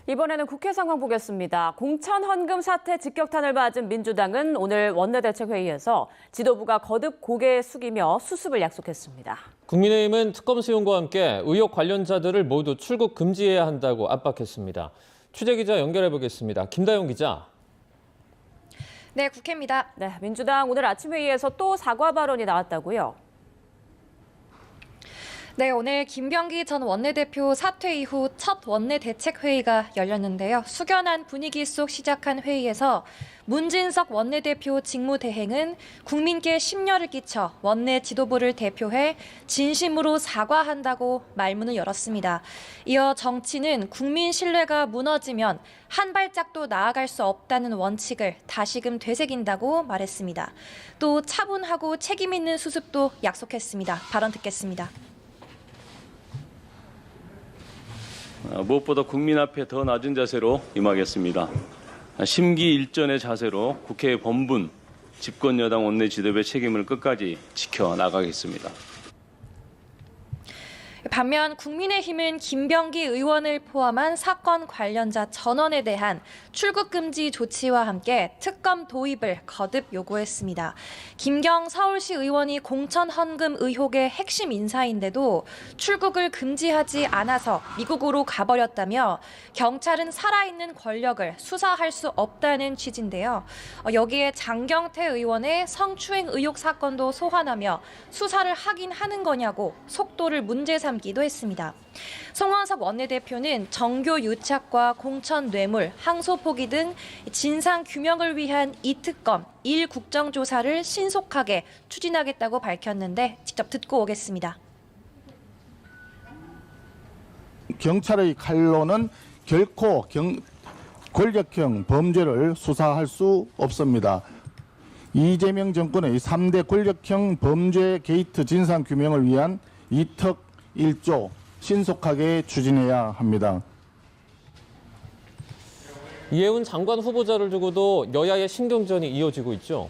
이번에는 국회 상황 보겠습니다. 공천 헌금 사태 직격탄을 맞은 민주당은 오늘 원내대책회의에서 지도부가 거듭 고개 숙이며 수습을 약속했습니다. 국민의힘은 특검 수용과 함께 의혹 관련자들을 모두 출국 금지해야 한다고 압박했습니다. 취재기자 연결해 보겠습니다. 김다영 기자. 네, 국회입니다. 네, 민주당 오늘 아침 회의에서 또 사과 발언이 나왔다고요? 네, 오늘 김병기 전 원내대표 사퇴 이후 첫 원내대책회의가 열렸는데요. 숙연한 분위기 속 시작한 회의에서 문진석 원내대표 직무대행은 국민께 심려를 끼쳐 원내 지도부를 대표해 진심으로 사과한다고 말문을 열었습니다. 이어 정치는 국민 신뢰가 무너지면 한 발짝도 나아갈 수 없다는 원칙을 다시금 되새긴다고 말했습니다. 또 차분하고 책임 있는 수습도 약속했습니다. 발언 듣겠습니다. 무엇보다 국민 앞에 더 낮은 자세로 임하겠습니다. 심기일전의 자세로 국회의 본분, 집권여당 원내 지도부의 책임을 끝까지 지켜나가겠습니다. 반면 국민의힘은 김병기 의원을 포함한 사건 관련자 전원에 대한 출국 금지 조치와 함께 특검 도입을 거듭 요구했습니다. 김경 서울시 의원이 공천 헌금 의혹의 핵심 인사인데도 출국을 금지하지 않아서 미국으로 가버렸다며 경찰은 살아있는 권력을 수사할 수 없다는 취지인데요. 여기에 장경태 의원의 성추행 의혹 사건도 소환하며 수사를 하긴 하는 거냐고 속도를 문제 삼기도 했습니다. 송원석 원내대표는 정교 유착과 공천 뇌물, 항소 포기 등 진상 규명을 위한 이 특검 1국정조사를 신속하게 추진하겠다고 밝혔는데 직접 듣고 오겠습니다. 경찰의 칼로는 결코 권력형 범죄를 수사할 수 없습니다. 이재명 정권의 3대 권력형 범죄 게이트 진상 규명을 위한 이특 1조 신속하게 추진해야 합니다. 이해운 장관 후보자를 두고도 여야의 신경전이 이어지고 있죠.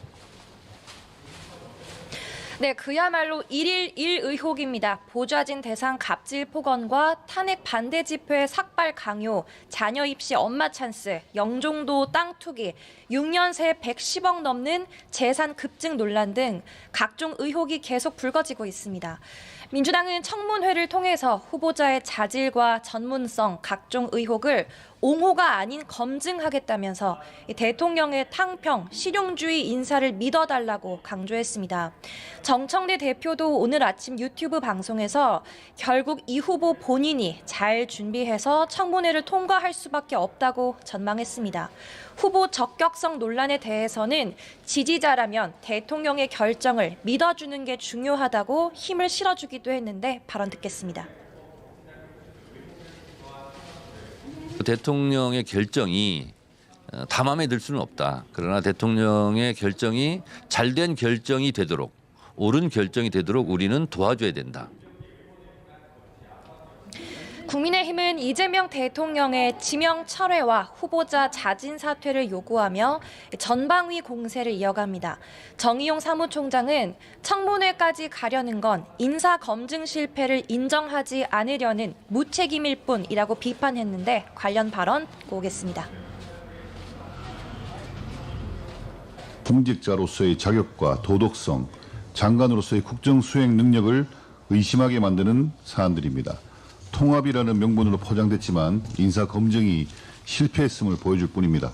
네, 그야말로 1일 1 의혹입니다. 보좌진 대상 갑질 폭언과 탄핵 반대 집회 삭발 강요, 자녀 입시 엄마 찬스, 영종도 땅 투기, 6년 새 110억 넘는 재산 급증 논란 등 각종 의혹이 계속 불거지고 있습니다. 민주당은 청문회를 통해서 후보자의 자질과 전문성, 각종 의혹을 옹호가 아닌 검증하겠다면서 대통령의 탕평, 실용주의 인사를 믿어달라고 강조했습니다. 정청래 대표도 오늘 아침 유튜브 방송에서 결국 이 후보 본인이 잘 준비해서 청문회를 통과할 수밖에 없다고 전망했습니다. 후보 적격성 논란에 대해서는 지지자라면 대통령의 결정을 믿어주는 게 중요하다고 힘을 실어주기도 했는데 발언 듣겠습니다. 대통령의 결정이 다 마음에 들 수는 없다. 그러나 대통령의 결정이 잘된 결정이 되도록, 옳은 결정이 되도록 우리는 도와줘야 된다. 국민의힘은 이재명 대통령의 지명 철회와 후보자 자진 사퇴를 요구하며 전방위 공세를 이어갑니다. 정의용 사무총장은 청문회까지 가려는 건 인사 검증 실패를 인정하지 않으려는 무책임일 뿐이라고 비판했는데 관련 발언 듣고 오겠습니다. 공직자로서의 자격과 도덕성, 장관으로서의 국정 수행 능력을 의심하게 만드는 사안들입니다. 통합이라는 명분으로 포장됐지만 인사 검증이 실패했음을 보여줄 뿐입니다.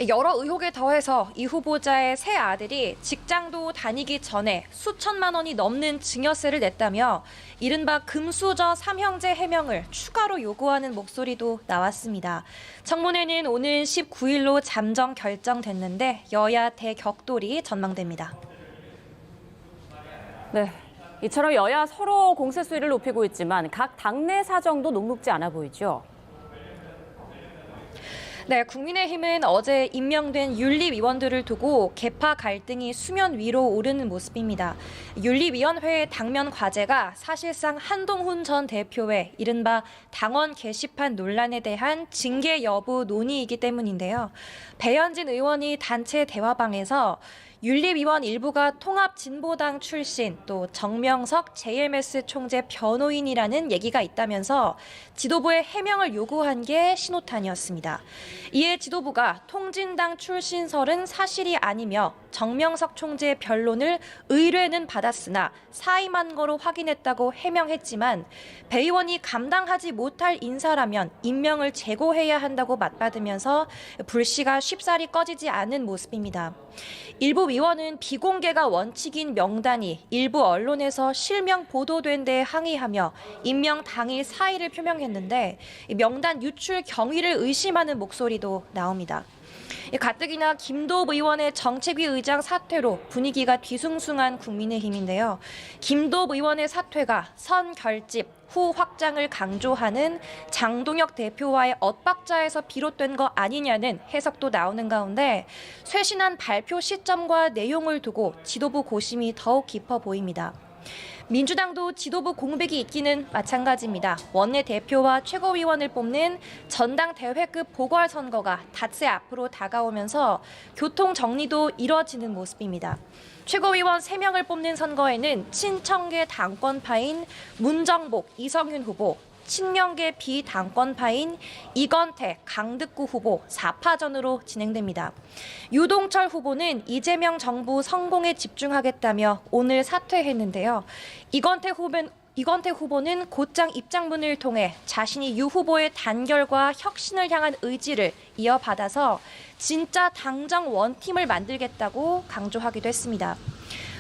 여러 의혹에 더해서 이 후보자의 새 아들이 직장도 다니기 전에 수천만 원이 넘는 증여세를 냈다며 이른바 금수저 삼형제 해명을 추가로 요구하는 목소리도 나왔습니다. 청문회는 오는 19일로 잠정 결정됐는데 여야 대격돌이 전망됩니다. 네. 이처럼 여야 서로 공세 수위를 높이고 있지만 각 당내 사정도 녹록지 않아 보이죠. 네, 국민의힘은 어제 임명된 윤리위원들을 두고 계파 갈등이 수면 위로 오르는 모습입니다. 윤리위원회의 당면 과제가 사실상 한동훈 전 대표의 이른바 당원 게시판 논란에 대한 징계 여부 논의이기 때문인데요. 배현진 의원이 단체 대화방에서 윤리위원 일부가 통합진보당 출신, 또 정명석 JMS 총재 변호인이라는 얘기가 있다면서 지도부에 해명을 요구한 게 신호탄이었습니다. 이에 지도부가 통진당 출신설은 사실이 아니며 정명석 총재의 변론을 의뢰는 받았으나 사임한 거로 확인했다고 해명했지만 배 의원이 감당하지 못할 인사라면 임명을 재고해야 한다고 맞받으면서 불씨가 쉽사리 꺼지지 않은 모습입니다. 일부 위원은 비공개가 원칙인 명단이 일부 언론에서 실명 보도된 데 항의하며 임명 당일 사의를 표명했는데 명단 유출 경위를 의심하는 목소리도 나옵니다. 가뜩이나 김도읍 의원의 정책위 의장 사퇴로 분위기가 뒤숭숭한 국민의힘인데요. 김도읍 의원의 사퇴가 선 결집, 후 확장을 강조하는 장동혁 대표와의 엇박자에서 비롯된 거 아니냐는 해석도 나오는 가운데 쇄신한 발표 시점과 내용을 두고 지도부 고심이 더욱 깊어 보입니다. 민주당도 지도부 공백이 있기는 마찬가지입니다. 원내대표와 최고위원을 뽑는 전당대회급 보궐선거가 닷새 앞으로 다가오면서 교통 정리도 이뤄지는 모습입니다. 최고위원 3명을 뽑는 선거에는 친청계 당권파인 문정복, 이성윤 후보, 친명계 비당권파인 이건태, 강득구 후보 4파전으로 진행됩니다. 유동철 후보는 이재명 정부 성공에 집중하겠다며 오늘 사퇴했는데요. 이건태 후보는 곧장 입장문을 통해 자신이 유 후보의 단결과 혁신을 향한 의지를 이어받아서 진짜 당정 원팀을 만들겠다고 강조하기도 했습니다.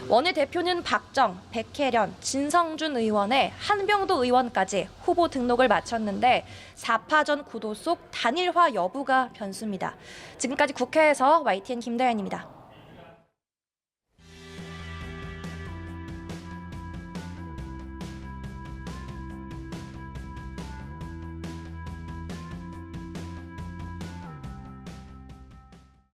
원내대표는 박정, 백혜련, 진성준 의원의 한병도 의원까지 후보 등록을 마쳤는데 4파전 구도 속 단일화 여부가 변수입니다. 지금까지 국회에서 YTN 김다연입니다.